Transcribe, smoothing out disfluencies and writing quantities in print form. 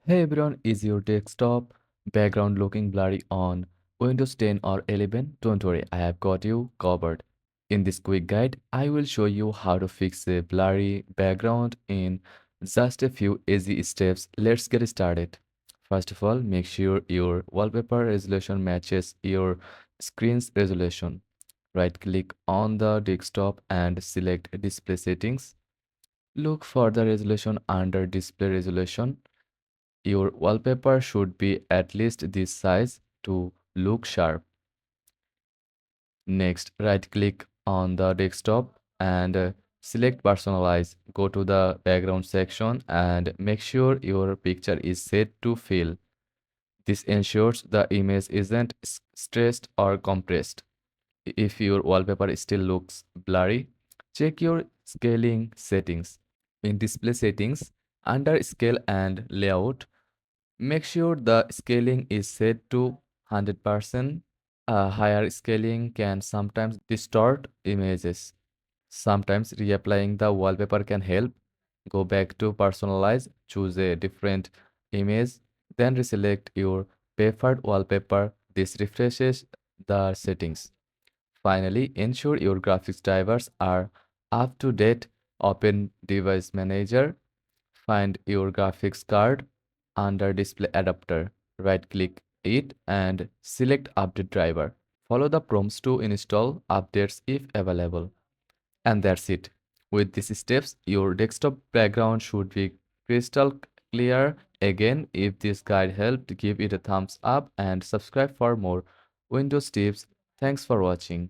Hey everyone, is your desktop background looking blurry on Windows 10 or 11? Don't worry, I have got you covered. In this quick guide, I will show you how to fix a blurry background in just a few easy steps. Let's get started. First of all, make sure your wallpaper resolution matches your screen's resolution. Right click on the desktop and select Display Settings. Look for the resolution under Display Resolution. Your wallpaper should be at least this size to look sharp. Next, right-click on the desktop and select Personalize. Go to the background section and make sure your picture is set to fill. This ensures the image isn't stressed or compressed. If your wallpaper still looks blurry, check your scaling settings. In Display Settings, under Scale and Layout, make sure the scaling is set to 100%. A higher scaling can sometimes distort images. Sometimes reapplying the wallpaper can help. Go back to Personalize, choose a different image, then reselect your preferred wallpaper. This refreshes the settings. Finally, ensure your graphics drivers are up to date. Open Device Manager. Find your graphics card under Display Adapter. Right-click it and select Update Driver. Follow the prompts to install updates if available. And that's it. With these steps, your desktop background should be crystal clear. Again, if this guide helped, give it a thumbs up and subscribe for more Windows tips. Thanks for watching.